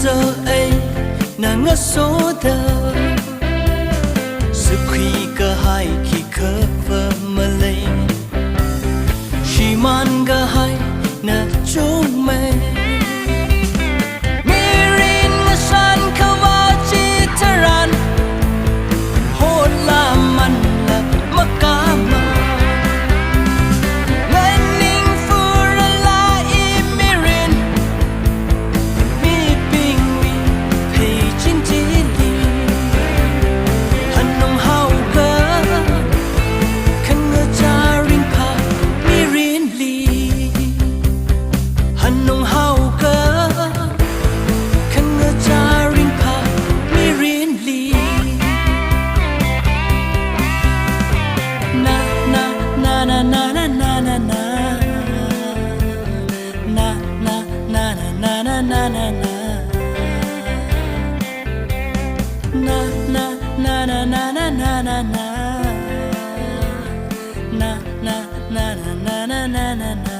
giờ ấy na ngất số thơ sự khi cơ hai khi khơ vơ mơ lên chỉ man cơ hai na chung mê mirin ngất san khâu va chi tharan hôn la man la makama na na na na na na na na